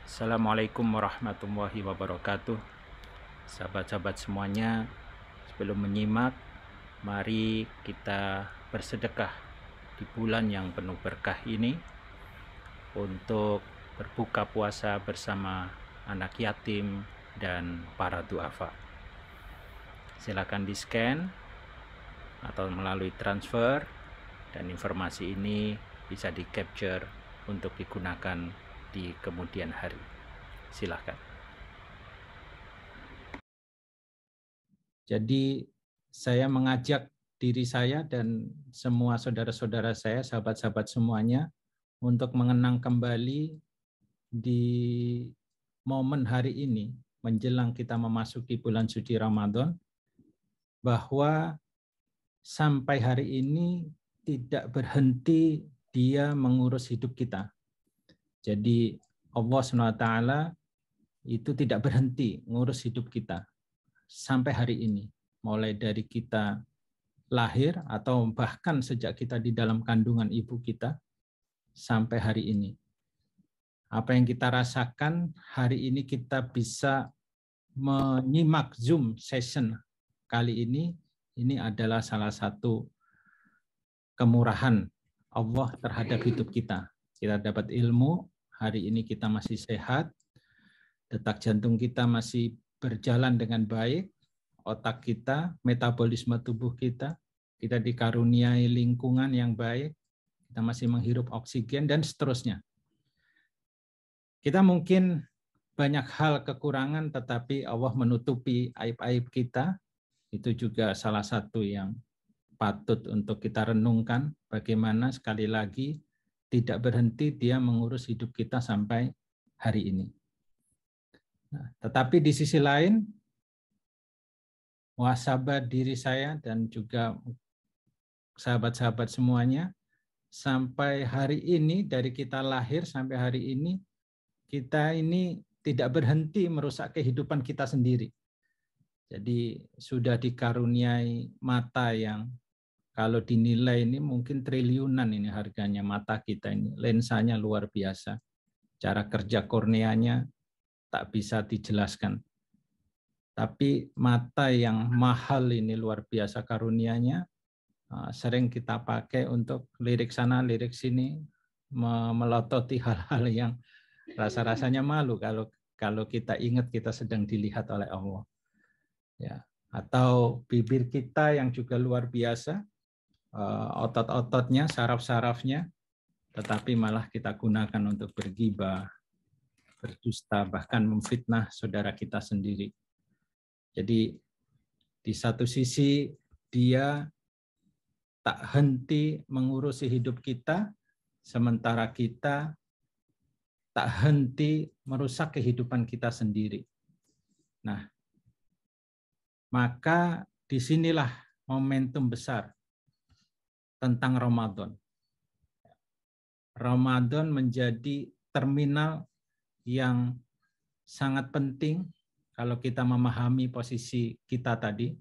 Assalamualaikum warahmatullahi wabarakatuh. Sahabat-sahabat semuanya, sebelum menyimak, mari kita bersedekah di bulan yang penuh berkah ini untuk berbuka puasa bersama anak yatim dan para duafa. Silakan di-scan atau melalui transfer, dan informasi ini bisa di-capture untuk digunakan di kemudian hari. Silakan. Jadi saya mengajak diri saya dan semua saudara-saudara saya, sahabat-sahabat semuanya, untuk mengenang kembali di momen hari ini, menjelang kita memasuki bulan suci Ramadan, bahwa sampai hari ini tidak berhenti Dia mengurus hidup kita. Jadi Allah SWT itu tidak berhenti mengurus hidup kita sampai hari ini, mulai dari kita lahir atau bahkan sejak kita di dalam kandungan ibu kita sampai hari ini. Apa yang kita rasakan hari ini, kita bisa menyimak Zoom session kali ini adalah salah satu kemurahan Allah terhadap hidup kita. Kita dapat ilmu, hari ini kita masih sehat, detak jantung kita masih berjalan dengan baik, otak kita, metabolisme tubuh kita dikaruniai lingkungan yang baik, kita masih menghirup oksigen, dan seterusnya. Kita mungkin banyak hal kekurangan, tetapi Allah menutupi aib-aib kita. Itu juga salah satu yang patut untuk kita renungkan, bagaimana sekali lagi tidak berhenti Dia mengurus hidup kita sampai hari ini. Nah, tetapi di sisi lain, muhasabah diri saya dan juga sahabat-sahabat semuanya, sampai hari ini, dari kita lahir sampai hari ini, kita ini tidak berhenti merusak kehidupan kita sendiri. Jadi sudah dikaruniai mata yang kalau dinilai ini mungkin triliunan ini harganya mata kita ini. Lensanya luar biasa. Cara kerja korneanya tak bisa dijelaskan. Tapi mata yang mahal ini luar biasa karunianya, sering kita pakai untuk lirik sana, lirik sini, melototi hal-hal yang rasa-rasanya malu kalau kita ingat kita sedang dilihat oleh Allah. Ya, atau bibir kita yang juga luar biasa, otot-ototnya, saraf-sarafnya, tetapi malah kita gunakan untuk bergibah, berdusta, bahkan memfitnah saudara kita sendiri. Jadi di satu sisi Dia tak henti mengurusi hidup kita, sementara kita tak henti merusak kehidupan kita sendiri. Nah, maka disinilah momentum besar tentang Ramadan. Ramadan menjadi terminal yang sangat penting kalau kita memahami posisi kita tadi.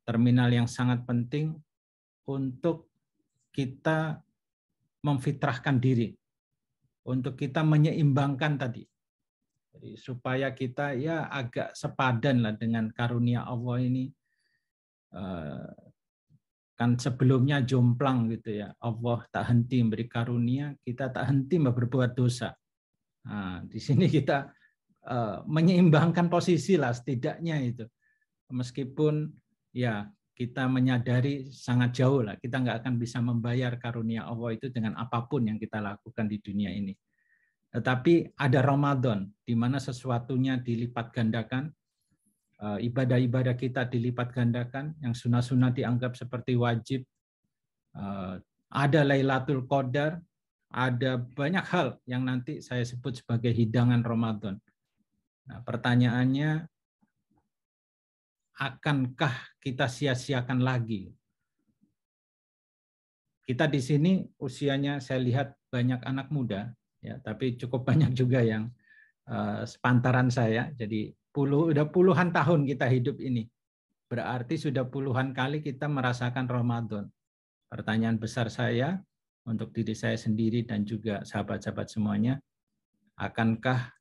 Terminal yang sangat penting untuk kita memfitrahkan diri, untuk kita menyeimbangkan tadi. Jadi, supaya kita ya agak sepadan lah dengan karunia Allah ini. Kan sebelumnya jomplang gitu ya. Allah tak henti memberi karunia, kita tak henti berbuat dosa. Nah, di sini kita menyeimbangkan posisi lah setidaknya itu. Meskipun ya kita menyadari sangat jauh lah, kita nggak akan bisa membayar karunia Allah itu dengan apapun yang kita lakukan di dunia ini. Tetapi ada Ramadan, di mana sesuatunya dilipat gandakan, ibadah-ibadah kita dilipat gandakan, yang sunnah-sunnah dianggap seperti wajib, ada Lailatul Qadar, ada banyak hal yang nanti saya sebut sebagai hidangan Ramadan. Nah, pertanyaannya, akankah kita sia-siakan lagi? Kita di sini usianya saya lihat banyak anak muda, ya, tapi cukup banyak juga yang sepantaran saya. Jadi udah puluhan tahun kita hidup ini. Berarti sudah puluhan kali kita merasakan Ramadan. Pertanyaan besar saya untuk diri saya sendiri dan juga sahabat-sahabat semuanya, akankah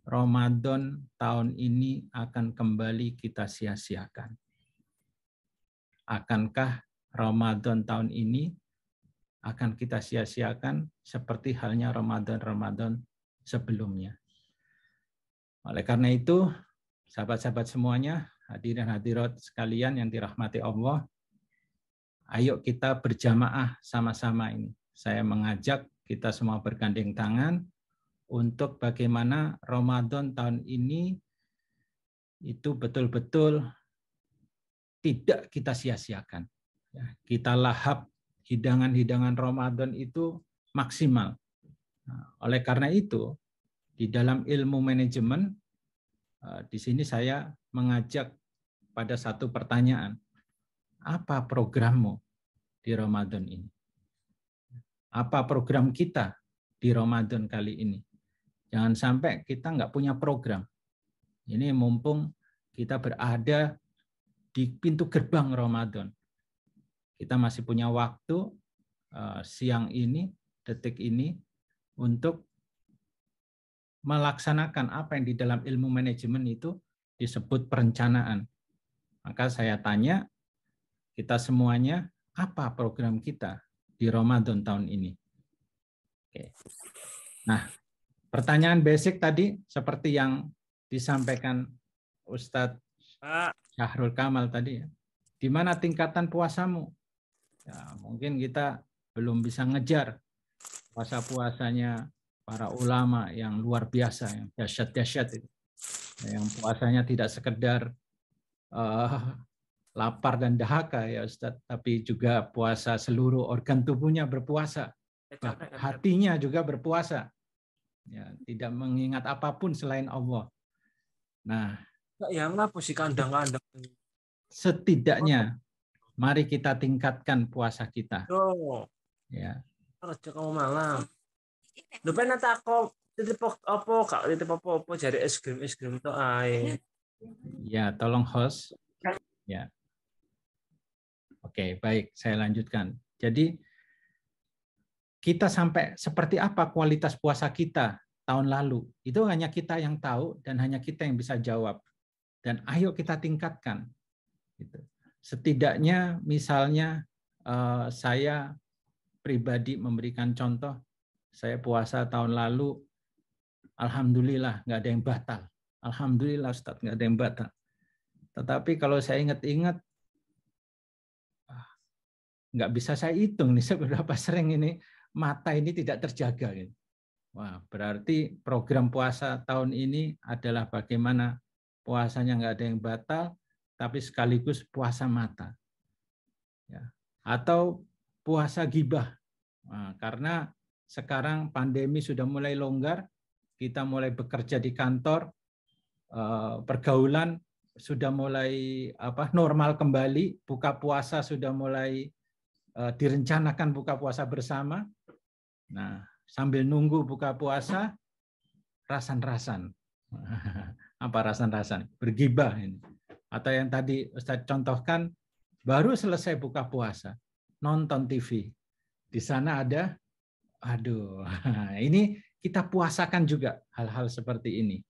Ramadan tahun ini akan kembali kita sia-siakan? Akankah Ramadan tahun ini akan kita sia-siakan seperti halnya Ramadan-Ramadan sebelumnya? Oleh karena itu, sahabat-sahabat semuanya, hadirin hadirat sekalian yang dirahmati Allah, ayo kita berjamaah sama-sama ini. Saya mengajak kita semua bergandeng tangan untuk bagaimana Ramadan tahun ini itu betul-betul tidak kita sia-siakan. Kita lahap hidangan-hidangan Ramadan itu maksimal. Oleh karena itu, di dalam ilmu manajemen, di sini saya mengajak pada satu pertanyaan. Apa programmu di Ramadan ini? Apa program kita di Ramadan kali ini? Jangan sampai kita nggak punya program. Ini mumpung kita berada di pintu gerbang Ramadan. Kita masih punya waktu siang ini, detik ini, untuk melaksanakan apa yang di dalam ilmu manajemen itu disebut perencanaan. Maka saya tanya, kita semuanya, apa program kita di Ramadan tahun ini? Oke. Nah, pertanyaan basic tadi seperti yang disampaikan Ustadz Syahrul Kamal tadi, ya. Di mana tingkatan puasamu? Ya, mungkin kita belum bisa ngejar puasa-puasanya para ulama yang luar biasa, yang dahsyat-dahsyat itu. Yang puasanya tidak sekedar lapar dan dahaga ya Ustadz, tapi juga puasa seluruh organ tubuhnya berpuasa. Hatinya juga berpuasa. Ya, tidak mengingat apapun selain Allah. Nah, yang apa sih kandang-kandang? Setidaknya mari kita tingkatkan puasa kita. Ya. Kamu malam. Lupa nanti aku titip apa jadi es krim tuh ay. Ya, tolong host. Ya. Oke, baik, saya lanjutkan. Jadi kita sampai seperti apa kualitas puasa kita tahun lalu, itu hanya kita yang tahu dan hanya kita yang bisa jawab. Dan ayo kita tingkatkan. Setidaknya misalnya saya pribadi memberikan contoh, saya puasa tahun lalu, alhamdulillah nggak ada yang batal. Alhamdulillah Ustaz, nggak ada yang batal. Tetapi kalau saya ingat-ingat, nggak bisa saya hitung nih seberapa sering ini mata ini tidak terjaga. Wah, berarti program puasa tahun ini adalah bagaimana puasanya nggak ada yang batal, tapi sekaligus puasa mata. Ya. Atau puasa gibah. Nah, karena sekarang pandemi sudah mulai longgar, kita mulai bekerja di kantor, pergaulan sudah mulai normal kembali, buka puasa sudah mulai direncanakan buka puasa bersama. Nah, sambil nunggu buka puasa, rasan-rasan. Apa rasan-rasan? Bergibah ini. Atau yang tadi Ustaz contohkan, baru selesai buka puasa, nonton TV. Di sana ada, ini kita puasakan juga hal-hal seperti ini.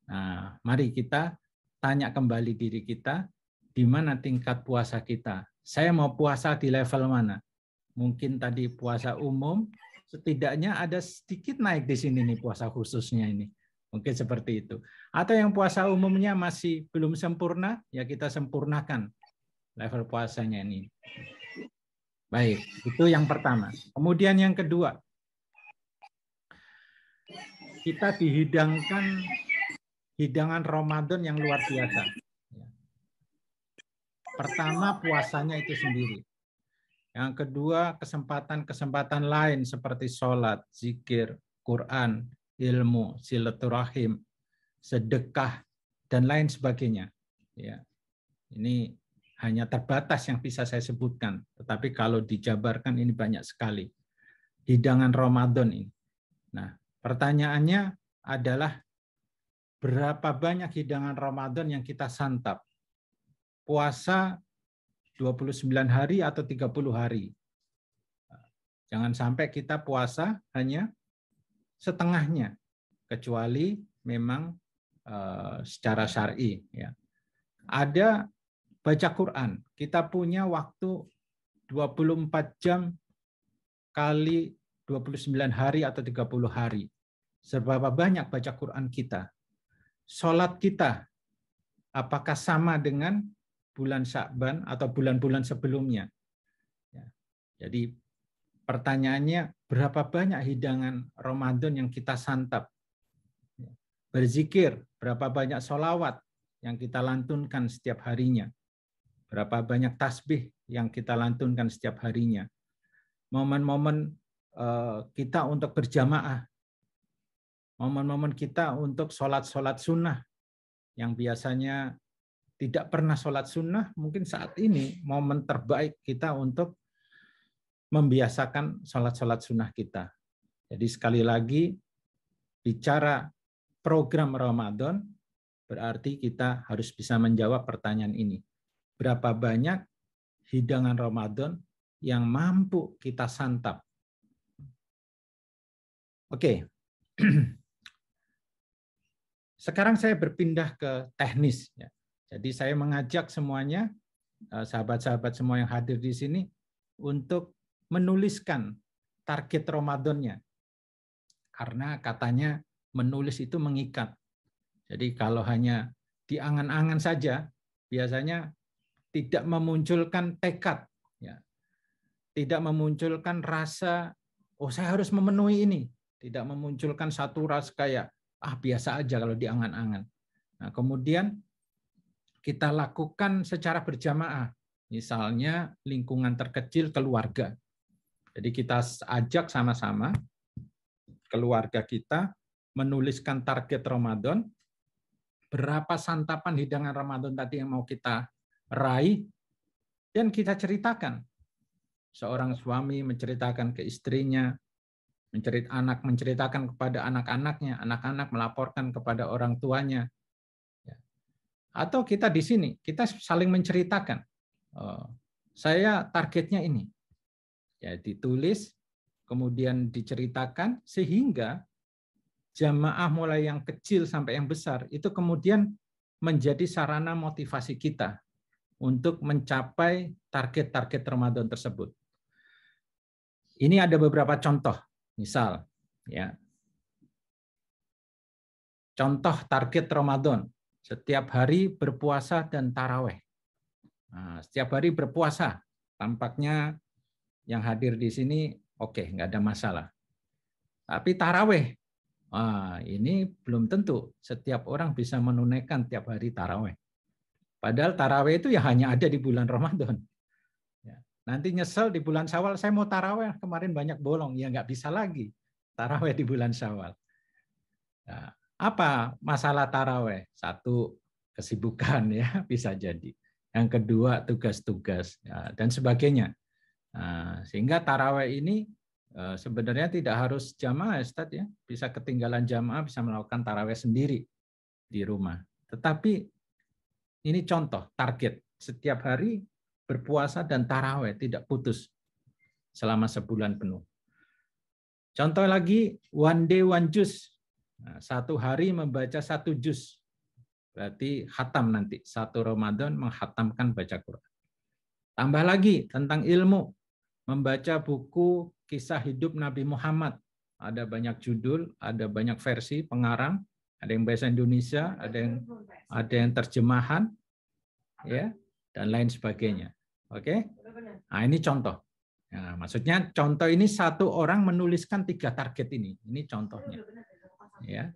Nah, mari kita tanya kembali diri kita, di mana tingkat puasa kita. Saya mau puasa di level mana? Mungkin tadi puasa umum, setidaknya ada sedikit naik di sini nih puasa khususnya ini. Mungkin seperti itu. Atau yang puasa umumnya masih belum sempurna, ya kita sempurnakan level puasanya ini. Baik, itu yang pertama. Kemudian yang kedua, kita dihidangkan hidangan Ramadan yang luar biasa. Pertama, puasanya itu sendiri. Yang kedua, kesempatan-kesempatan lain seperti sholat, zikir, Quran, ilmu, silaturahim, sedekah, dan lain sebagainya. Ya, ini hanya terbatas yang bisa saya sebutkan. Tetapi kalau dijabarkan ini banyak sekali. Hidangan Ramadan ini. Nah, pertanyaannya adalah berapa banyak hidangan Ramadan yang kita santap? Puasa 29 hari atau 30 hari. Jangan sampai kita puasa hanya setengahnya. Kecuali memang secara syar'i. Ya. Ada baca Quran. Kita punya waktu 24 jam kali 29 hari atau 30 hari. Seberapa banyak baca Quran kita? Sholat kita, apakah sama dengan bulan Sya'ban atau bulan-bulan sebelumnya? Ya. Jadi pertanyaannya, berapa banyak hidangan Ramadan yang kita santap? Berzikir, berapa banyak sholawat yang kita lantunkan setiap harinya? Berapa banyak tasbih yang kita lantunkan setiap harinya? Momen-momen kita untuk berjamaah, momen-momen kita untuk sholat-sholat sunnah, yang biasanya tidak pernah sholat sunnah, mungkin saat ini momen terbaik kita untuk membiasakan sholat-sholat sunnah kita. Jadi sekali lagi, bicara program Ramadan, berarti kita harus bisa menjawab pertanyaan ini. Berapa banyak hidangan Ramadan yang mampu kita santap? Oke. Sekarang saya berpindah ke teknis. Jadi saya mengajak semuanya, sahabat-sahabat semua yang hadir di sini, untuk menuliskan target Ramadannya. Karena katanya menulis itu mengikat. Jadi kalau hanya diangan-angan saja, biasanya tidak memunculkan tekad. Tidak memunculkan rasa, oh saya harus memenuhi ini. Tidak memunculkan satu rasa kayak, biasa aja kalau diangan-angan. Nah, kemudian kita lakukan secara berjamaah. Misalnya lingkungan terkecil keluarga. Jadi kita ajak sama-sama keluarga kita menuliskan target Ramadan, berapa santapan hidangan Ramadan tadi yang mau kita raih, dan kita ceritakan. Seorang suami menceritakan ke istrinya, anak menceritakan kepada anak-anaknya, anak-anak melaporkan kepada orang tuanya. Atau kita di sini, kita saling menceritakan. Saya targetnya ini. Ya, ditulis, kemudian diceritakan, sehingga jamaah mulai yang kecil sampai yang besar, itu kemudian menjadi sarana motivasi kita untuk mencapai target-target Ramadan tersebut. Ini ada beberapa contoh. Misal, ya, contoh target Ramadan, setiap hari berpuasa dan taraweh. Nah, setiap hari berpuasa, tampaknya yang hadir di sini oke, nggak ada masalah. Tapi taraweh, ini belum tentu setiap orang bisa menunaikan tiap hari taraweh. Padahal taraweh itu ya hanya ada di bulan Ramadan. Nanti nyesel di bulan Syawal, saya mau taraweh, kemarin banyak bolong. Ya nggak bisa lagi taraweh di bulan Syawal. Nah, apa masalah taraweh? Satu, kesibukan ya, bisa jadi. Yang kedua, tugas-tugas ya, dan sebagainya. Nah, sehingga taraweh ini sebenarnya tidak harus jamaah, Ustaz, ya. Bisa ketinggalan jamaah, bisa melakukan taraweh sendiri di rumah. Tetapi ini contoh, target. Setiap hari berpuasa dan taraweh tidak putus selama sebulan penuh. Contoh lagi, one day one juz. Nah, satu hari membaca 1 juz. Berarti khatam nanti. 1 Ramadan menghatamkan baca Quran. Tambah lagi tentang ilmu. Membaca buku kisah hidup Nabi Muhammad. Ada banyak judul, ada banyak versi pengarang, ada yang bahasa Indonesia, ada yang terjemahan, ya, dan lain sebagainya. Oke? Nah, ini contoh. Nah, maksudnya contoh ini satu orang menuliskan 3 target ini. Ini contohnya. Ya.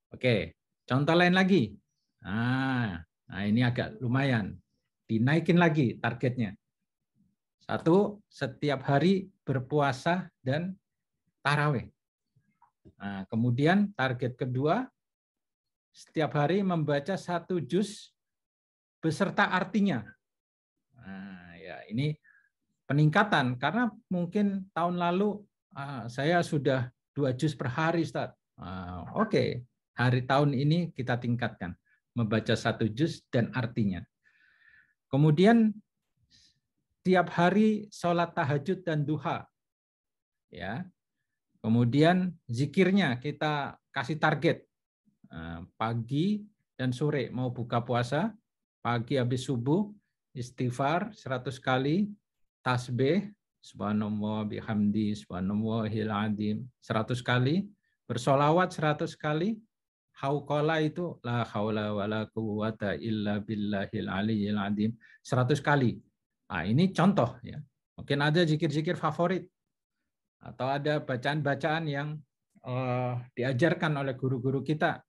Oke, contoh lain lagi. Nah, ini agak lumayan. Dinaikin lagi targetnya. 1, setiap hari berpuasa dan taraweh. Nah, kemudian target kedua, setiap hari membaca 1 juz beserta artinya. Nah, ya ini peningkatan karena mungkin tahun lalu saya sudah 2 juz per hari, Ustaz. Oke, hari tahun ini kita tingkatkan membaca 1 juz dan artinya. Kemudian tiap hari sholat tahajud dan duha, ya. Kemudian zikirnya kita kasih target Pagi dan sore mau buka puasa, pagi habis subuh, istighfar 100 kali, tasbih, subhanallah bihamdi, subhanallahil azim 100 kali, bersolawat 100 kali, hauqala itu la haula wala quwata illa billahil aliyyil azim 100 kali. Nah, ini contoh ya. Mungkin ada zikir-zikir favorit atau ada bacaan-bacaan yang diajarkan oleh guru-guru kita.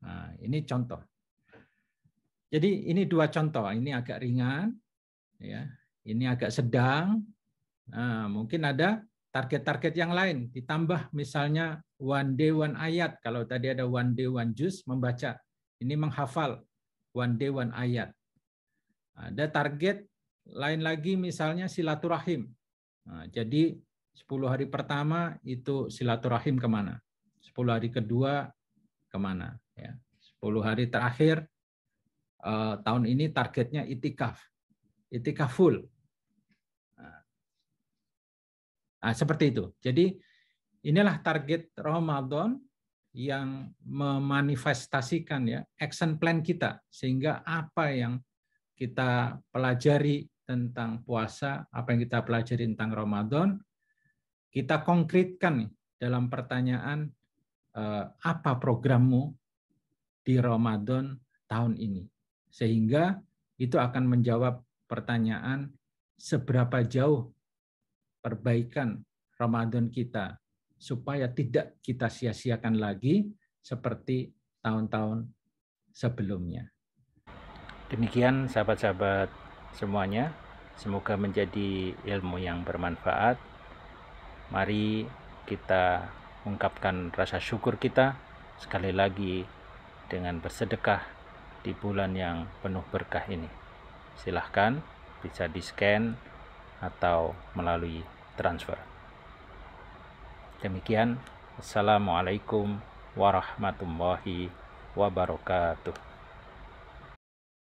Nah, ini contoh. Jadi ini 2 contoh. Ini agak ringan, ya. Ini agak sedang. Nah, mungkin ada target-target yang lain. Ditambah misalnya one day one ayat. Kalau tadi ada one day one juz membaca. Ini menghafal one day one ayat. Ada target lain lagi misalnya silaturahim. Nah, jadi 10 hari pertama itu silaturahim kemana? 10 hari kedua kemana? Ya. 10 hari terakhir tahun ini targetnya itikaf. Itikaf full. Nah, seperti itu. Jadi inilah target Ramadan yang memanifestasikan ya action plan kita, sehingga apa yang kita pelajari tentang puasa, apa yang kita pelajari tentang Ramadan, kita konkretkan dalam pertanyaan apa programmu di Ramadan tahun ini. Sehingga itu akan menjawab pertanyaan seberapa jauh perbaikan Ramadan kita supaya tidak kita sia-siakan lagi seperti tahun-tahun sebelumnya. Demikian sahabat-sahabat semuanya, semoga menjadi ilmu yang bermanfaat. Mari kita ungkapkan rasa syukur kita sekali lagi dengan bersedekah di bulan yang penuh berkah ini. Silahkan bisa di-scan atau melalui transfer. Demikian, Assalamualaikum warahmatullahi wabarakatuh.